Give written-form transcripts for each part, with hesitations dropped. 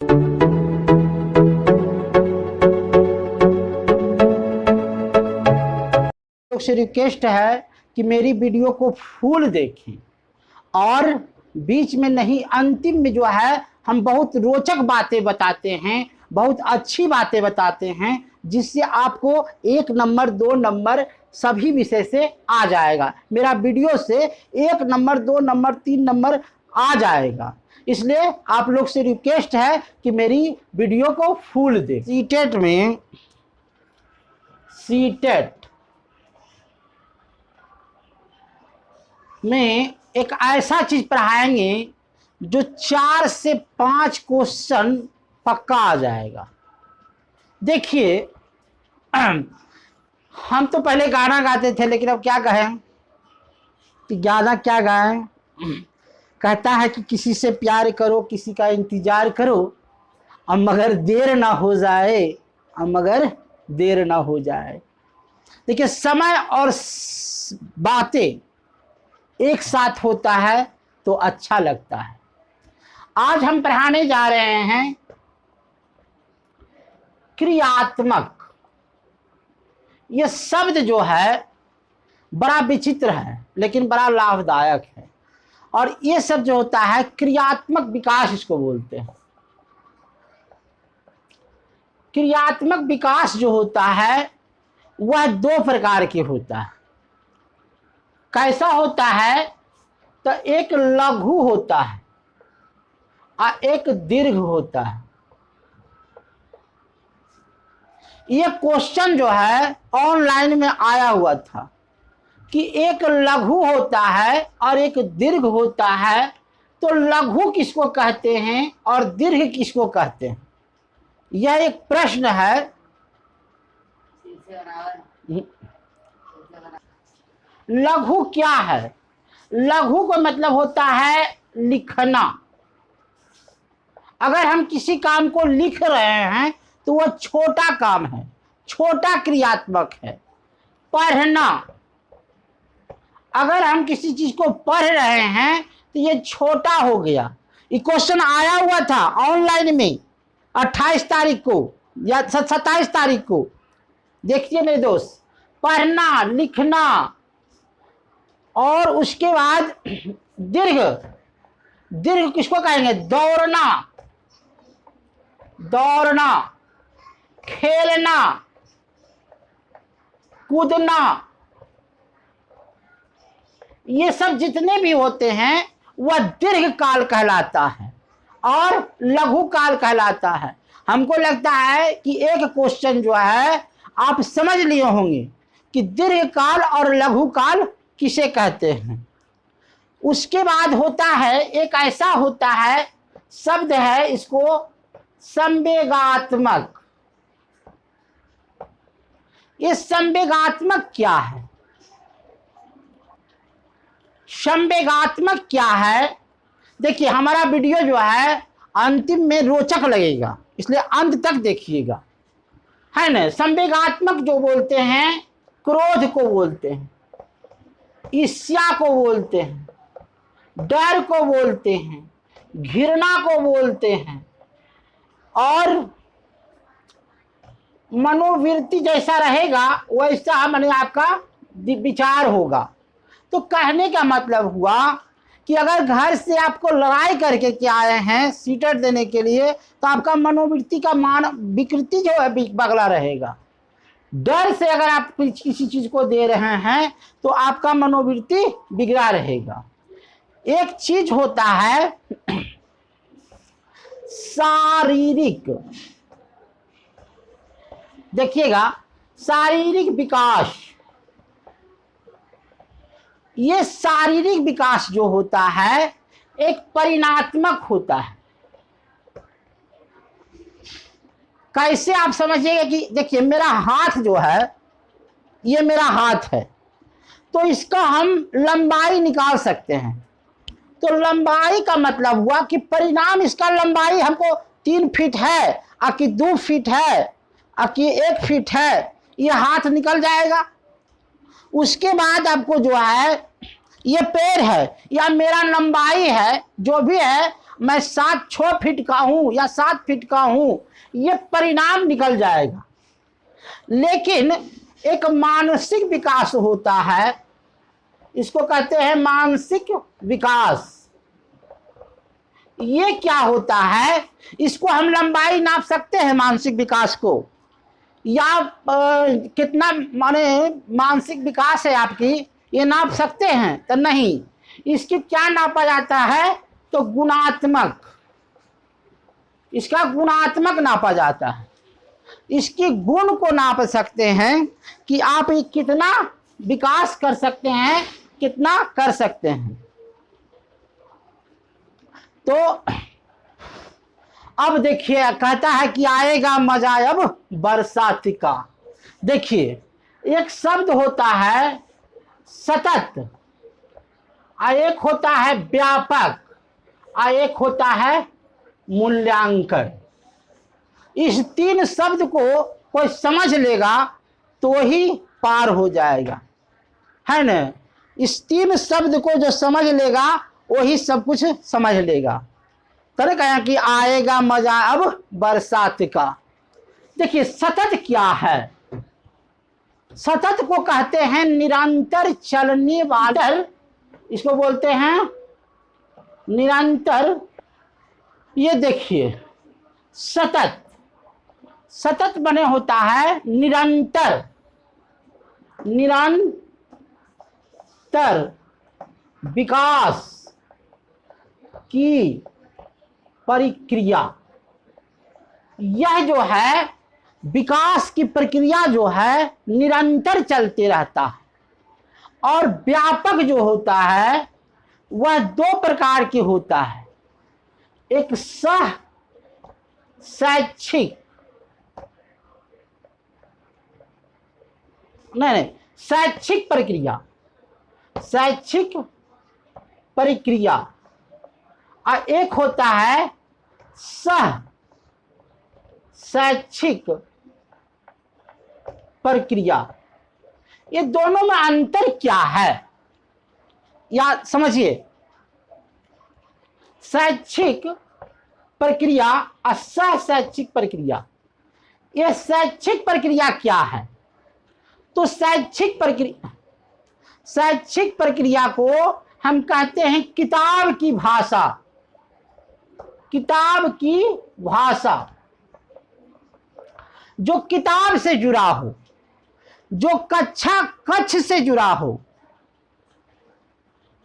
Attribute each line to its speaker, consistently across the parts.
Speaker 1: लोग से रिक्वेस्ट है कि मेरी वीडियो को फुल देखें और बीच में नहीं, अंतिम में जो है हम बहुत रोचक बातें बताते हैं, बहुत अच्छी बातें बताते हैं, जिससे आपको 1 नंबर 2 नंबर सभी विषय से आ जाएगा। मेरा वीडियो से 1 नंबर 2 नंबर 3 नंबर आ जाएगा। इसलिए आप लोग से रिक्वेस्ट है कि मेरी वीडियो को फुल दें। सीटेट में एक ऐसा चीज पढ़ाएंगे जो 4 से 5 क्वेश्चन पक्का आ जाएगा। देखिए, हम तो पहले गाना गाते थे, लेकिन अब क्या कहें कि गाना क्या गाएं। कहता है कि किसी से प्यार करो, किसी का इंतजार करो, अब मगर देर ना हो जाए, अब मगर देर ना हो जाए। देखिए, समय और बातें एक साथ होता है तो अच्छा लगता है। आज हम पढ़ाने जा रहे हैं क्रियात्मक। यह शब्द जो है बड़ा विचित्र है, लेकिन बड़ा लाभदायक है। और ये सब जो होता है क्रियात्मक विकास इसको बोलते हैं। क्रियात्मक विकास जो होता है वह 2 प्रकार के होता है। कैसा होता है? तो एक लघु होता है और एक दीर्घ होता है। ये क्वेश्चन जो है ऑनलाइन में आया हुआ था कि एक लघु होता है और एक दीर्घ होता है, तो लघु किसको कहते हैं और दीर्घ किसको कहते हैं? यह एक प्रश्न है। लघु क्या है? लघु का मतलब होता है लिखना। अगर हम किसी काम को लिख रहे हैं तो वह छोटा काम है, छोटा क्रियात्मक है। पढ़ना, अगर हम किसी चीज को पढ़ रहे हैं तो ये छोटा हो गया। ये क्वेश्चन आया हुआ था ऑनलाइन में 28 तारीख को या 27 तारीख को। देखिए मेरे दोस्त, पढ़ना, लिखना, और उसके बाद दीर्घ। दीर्घ किसको कहेंगे? दौड़ना, दौड़ना, खेलना, कूदना। ये सब जितने भी होते हैं वह दीर्घ काल कहलाता है और लघु काल कहलाता है। हमको लगता है कि एक क्वेश्चन जो है आप समझ लिए होंगे कि दीर्घ काल और लघु काल किसे कहते हैं। उसके बाद होता है, एक ऐसा होता है शब्द है, इसको संवेगात्मक। ये संवेगात्मक क्या है? संवेगात्मक क्या है? देखिए, हमारा वीडियो जो है अंतिम में रोचक लगेगा, इसलिए अंत तक देखिएगा, है ना। संवेगात्मक जो बोलते हैं, क्रोध को बोलते हैं, ईर्ष्या को बोलते हैं, डर को बोलते हैं, घृणा को बोलते हैं, और मनोवृत्ति जैसा रहेगा वैसा मैंने आपका विचार होगा। तो कहने का मतलब हुआ कि अगर घर से आपको लड़ाई करके के आए हैं सीटेट देने के लिए, तो आपका मनोवृत्ति का मान विकृति जो है बगला रहेगा। डर से अगर आप किसी चीज को दे रहे हैं तो आपका मनोवृत्ति बिगड़ा रहेगा। एक चीज होता है शारीरिक। देखिएगा, शारीरिक विकास। ये शारीरिक विकास जो होता है एक परिणात्मक होता है। कैसे आप समझिएगा कि देखिए, मेरा हाथ जो है, ये मेरा हाथ है, तो इसका हम लंबाई निकाल सकते हैं। तो लंबाई का मतलब हुआ कि परिणाम इसका लंबाई हमको 3 फीट है, आ कि 2 फीट है, आ कि 1 फीट है, ये हाथ निकल जाएगा। उसके बाद आपको जो है ये पैर है या मेरा लंबाई है जो भी है, मैं 6 फीट का हूं या 7 फीट का हूं, ये परिणाम निकल जाएगा। लेकिन एक मानसिक विकास होता है, इसको कहते हैं मानसिक विकास। ये क्या होता है? इसको हम लंबाई नाप सकते हैं मानसिक विकास को, या कितना माने मानसिक विकास है आपकी, ये नाप सकते हैं? तो नहीं। इसकी क्या नापा जाता है? तो गुणात्मक, इसका गुणात्मक नापा जाता है। इसके गुण को नाप सकते हैं कि आप ये कितना विकास कर सकते हैं, कितना कर सकते हैं। तो अब देखिए, कहता है कि आएगा मजा अब बरसात का। देखिए, एक शब्द होता है सतत, और एक होता है व्यापक, और एक होता है मूल्यांकन। इस 3 शब्द को कोई समझ लेगा तो ही पार हो जाएगा, है न? इस 3 शब्द को जो समझ लेगा वही सब कुछ समझ लेगा। तो कहा कि आएगा मजा अब बरसात का। देखिए, सतत क्या है? सतत को कहते हैं निरंतर चलने वाला, इसको बोलते हैं निरंतर। ये देखिए, सतत, सतत बने होता है निरंतर, निरंतर विकास की प्रक्रिया। यह जो है विकास की प्रक्रिया जो है निरंतर चलते रहता है। और व्यापक जो होता है वह 2 प्रकार की होता है। एक सह शैक्षिक, नहीं, शैक्षिक प्रक्रिया, शैक्षिक प्रक्रिया, और एक होता है सह शैक्षिक प्रक्रिया। ये दोनों में अंतर क्या है, या समझिए। शैक्षिक प्रक्रिया और सह शैक्षिक प्रक्रिया। ये शैक्षिक प्रक्रिया क्या है? तो शैक्षिक प्रक्रिया को हम कहते हैं किताब की भाषा, किताब की भाषा। जो किताब से जुड़ा हो, जो कक्षा कक्ष से जुड़ा हो,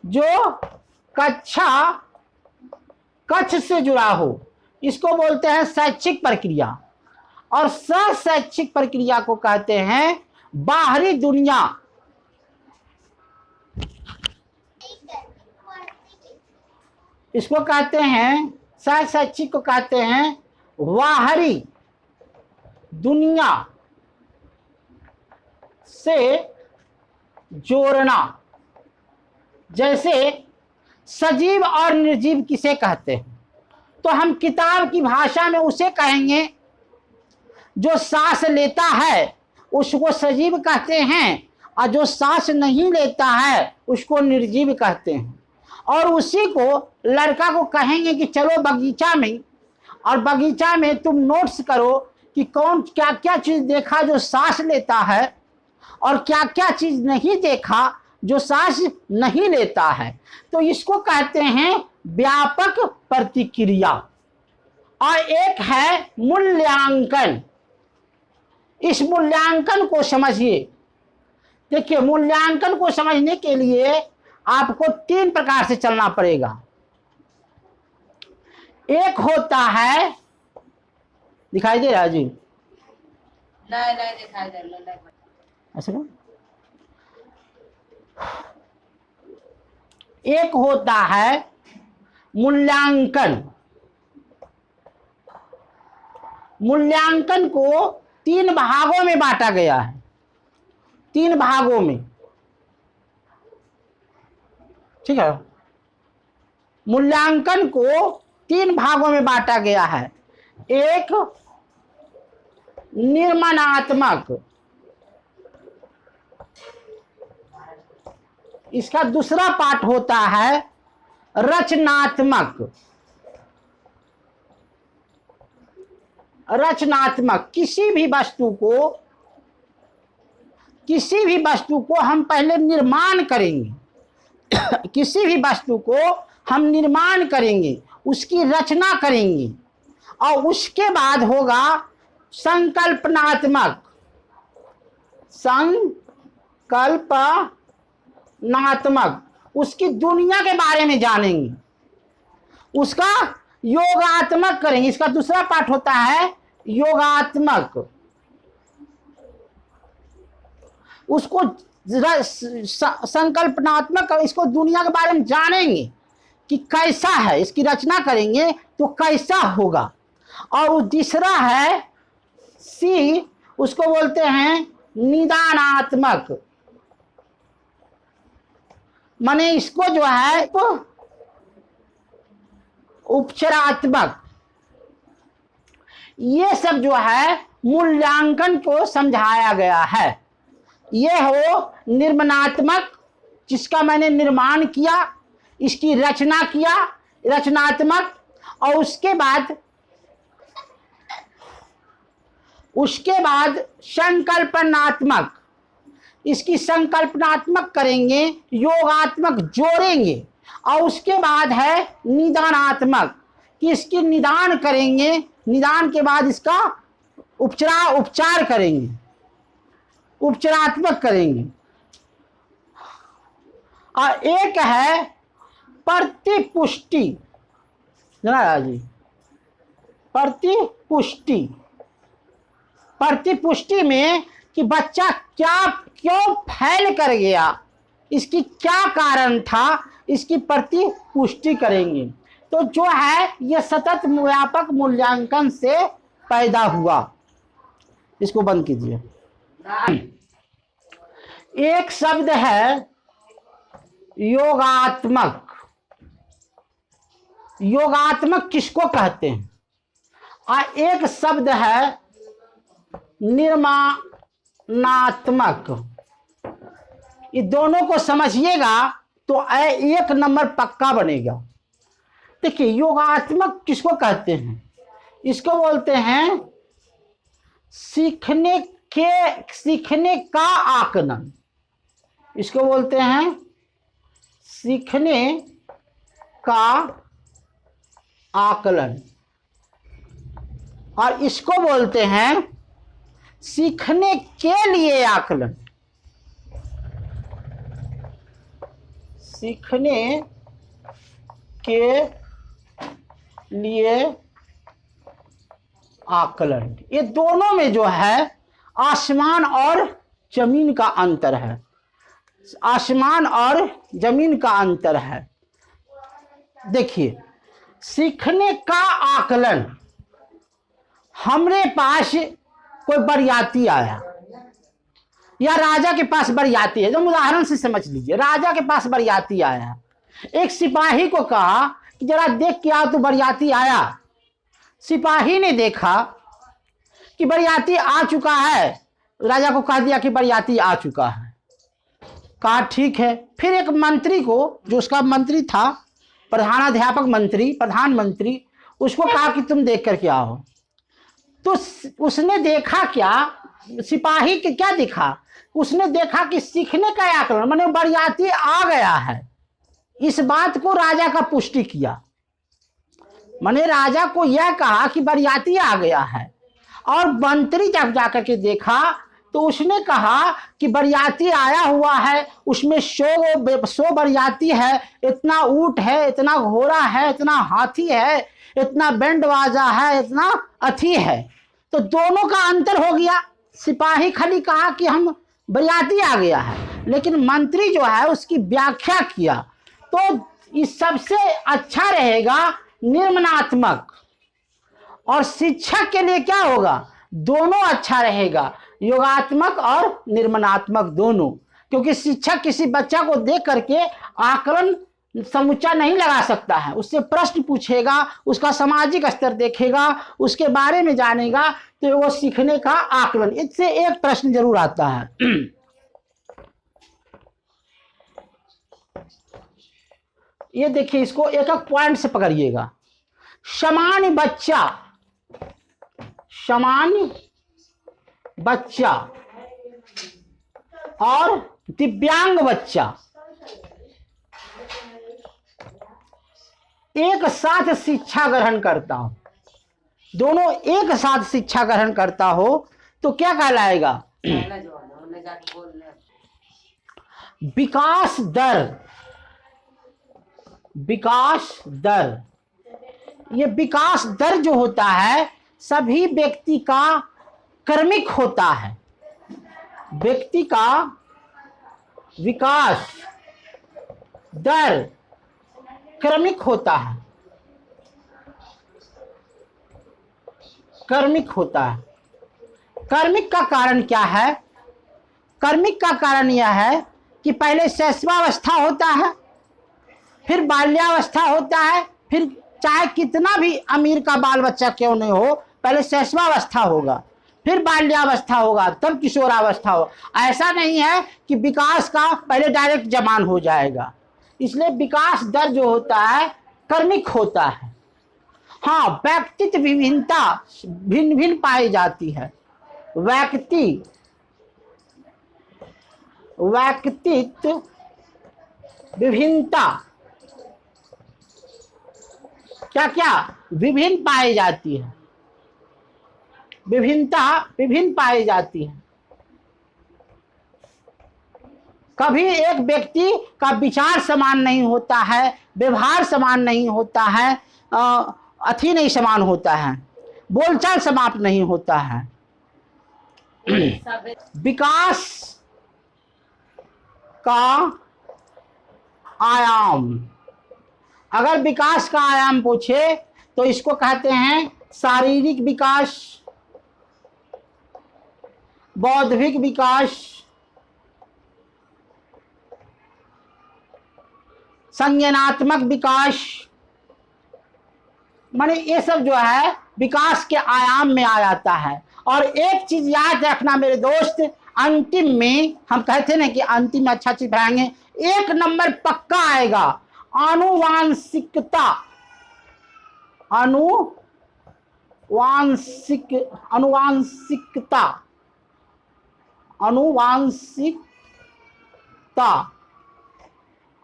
Speaker 1: जो कक्षा कक्ष से जुड़ा हो, इसको बोलते हैं शैक्षिक प्रक्रिया। और सह शैक्षिक प्रक्रिया को कहते हैं बाहरी दुनिया। इसको कहते हैं, सह शैक्षिक को कहते हैं बाहरी दुनिया से जोड़ना। जैसे सजीव और निर्जीव किसे कहते हैं? तो हम किताब की भाषा में उसे कहेंगे जो सांस लेता है, उसको सजीव कहते हैं, और जो सांस नहीं लेता है उसको निर्जीव कहते हैं। और उसी को लड़का को कहेंगे कि चलो बगीचा में, और बगीचा में तुम नोट्स करो कि कौन क्या क्या चीज़ देखा जो सांस लेता है, और क्या क्या चीज़ नहीं देखा जो सांस नहीं लेता है। तो इसको कहते हैं व्यापक प्रतिक्रिया। और एक है मूल्यांकन। इस मूल्यांकन को समझिए। देखिए, मूल्यांकन को समझने के लिए आपको 3 प्रकार से चलना पड़ेगा। एक होता है, दिखाई दे रहा है जी? नहीं दिखाई दे रहा। ऐसा एक होता है मूल्यांकन। मूल्यांकन को 3 भागों में बांटा गया है, 3 भागों में, ठीक है। मूल्यांकन को 3 भागों में बांटा गया है। एक निर्माणात्मक, इसका दूसरा पार्ट होता है रचनात्मक, रचनात्मक। किसी भी वस्तु को हम पहले निर्माण करेंगे किसी भी वस्तु को हम निर्माण करेंगे, उसकी रचना करेंगे, और उसके बाद होगा संकल्पनात्मक। उसकी दुनिया के बारे में जानेंगे, उसका योगात्मक करेंगे। इसका दूसरा पार्ट होता है योगात्मक। उसको संकल्पनात्मक, इसको दुनिया के बारे में जानेंगे कि कैसा है, इसकी रचना करेंगे तो कैसा होगा। और तीसरा है सी, उसको बोलते हैं निदानात्मक। माने इसको जो है तो उपचारात्मक। ये सब जो है मूल्यांकन को समझाया गया है। ये हो निर्माणात्मक, जिसका मैंने निर्माण किया, इसकी रचना किया, रचनात्मक। और उसके बाद संकल्पनात्मक, इसकी संकल्पनात्मक करेंगे, योगात्मक जोड़ेंगे। और उसके बाद है निदानात्मक, कि इसकी निदान करेंगे, निदान के बाद इसका उपचार करेंगे, उपचारात्मक करेंगे। और एक है प्रतिपुष्टि, जना जी, प्रतिपुष्टि में कि बच्चा क्यों फैल कर गया, इसकी क्या कारण था, इसकी प्रतिपुष्टि करेंगे। तो जो है ये सतत व्यापक मूल्यांकन से पैदा हुआ। इसको बंद कीजिए। एक शब्द है योगात्मक। योगात्मक किसको कहते हैं? और एक शब्द है निर्माणात्मक। ये दोनों को समझिएगा तो एक नंबर पक्का बनेगा। देखिए, योगात्मक किसको कहते हैं? इसको बोलते हैं सीखने का आकलन। इसको बोलते हैं सीखने का आकलन। और इसको बोलते हैं सीखने के लिए आकलन। सीखने के लिए आकलन। ये दोनों में जो है आसमान और जमीन का अंतर है। आसमान और जमीन का अंतर है। देखिए, सीखने का आकलन, हमरे पास कोई बरियाती आया या राजा के पास बरियाती है, तुम उदाहरण से समझ लीजिए। राजा के पास बरियाती आया, एक सिपाही को कहा कि जरा देख के आओ तो बरियाती आया। सिपाही ने देखा कि बरियाती आ चुका है, राजा को कह दिया कि बरियाती आ चुका है। कहा ठीक है। फिर एक मंत्री को, जो उसका मंत्री था, प्रधानमंत्री, उसको कहा कि तुम देख करके आओ। तो उसने देखा क्या, सिपाही के क्या दिखा, उसने देखा कि सीखने का आकलन, माने बरियाती आ गया है। इस बात को राजा का पुष्टि किया, माने राजा को यह कहा कि बरियाती आ गया है। और मंत्री जब जाकर के देखा तो उसने कहा कि बरियाती आया हुआ है, उसमें 100 बरियाती है, इतना ऊंट है, इतना घोड़ा है, इतना हाथी है, इतना बैंड बाजा है, इतना अथी है। तो दोनों का अंतर हो गया। सिपाही खाली कहा कि हम बरियाती आ गया है, लेकिन मंत्री जो है उसकी व्याख्या किया। तो इस सबसे अच्छा रहेगा निर्माणात्मक। और शिक्षक के लिए क्या होगा? दोनों अच्छा रहेगा, योगात्मक और निर्माणात्मक दोनों। क्योंकि शिक्षक किसी बच्चा को देख करके आकलन समुच्चा नहीं लगा सकता है, उससे प्रश्न पूछेगा, उसका सामाजिक स्तर देखेगा, उसके बारे में जानेगा, तो वो सीखने का आकलन। इससे एक प्रश्न जरूर आता है। ये देखिए, इसको एक एक पॉइंट से पकड़िएगा। सामान्य बच्चा और दिव्यांग बच्चा एक साथ शिक्षा ग्रहण करता हो, दोनों एक साथ शिक्षा ग्रहण करता हो तो क्या कहलाएगा? विकास दर। विकास दर, ये विकास दर जो होता है सभी व्यक्ति का क्रमिक होता है। व्यक्ति का विकास दर क्रमिक होता है, क्रमिक होता है। क्रमिक का कारण क्या है? क्रमिक का कारण यह है कि पहले शैशवावस्था होता है, फिर बाल्यावस्था होता है, फिर चाहे कितना भी अमीर का बाल बच्चा क्यों नहीं हो, पहले शैशवावस्था होगा, फिर बाल्यावस्था होगा, तब किशोरावस्था हो। ऐसा नहीं है कि विकास का पहले डायरेक्ट जवान हो जाएगा। इसलिए विकास दर जो होता है क्रमिक होता है। हाँ, व्यक्तित्व विभिन्नता भिन्न भिन्न पाई जाती है। व्यक्तित्व विभिन्नता क्या क्या विभिन्न पाई जाती है। विभिन्नता विभिन्न पाई जाती है। कभी एक व्यक्ति का विचार समान नहीं होता है, व्यवहार समान नहीं होता है, अथी नहीं समान होता है, बोलचाल समाप्त नहीं होता है। विकास का आयाम, अगर विकास का आयाम पूछे तो इसको कहते हैं शारीरिक विकास, बौद्धिक विकास, संज्ञानात्मक विकास। माने ये सब जो है विकास के आयाम में आ जाता है। और एक चीज याद रखना मेरे दोस्त, अंतिम में हम कहते ना कि अंतिम में अच्छा चीज पढ़ाएंगे, एक नंबर पक्का आएगा आनुवांशिकता। अनुवांशिकता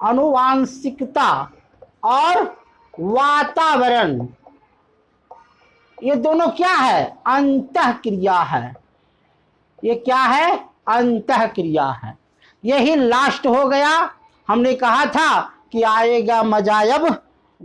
Speaker 1: अनुवांशिकता और वातावरण, ये दोनों क्या है? अंतःक्रिया है। ये क्या है? अंतःक्रिया है। यही लास्ट हो गया। हमने कहा था कि आएगा मजा अब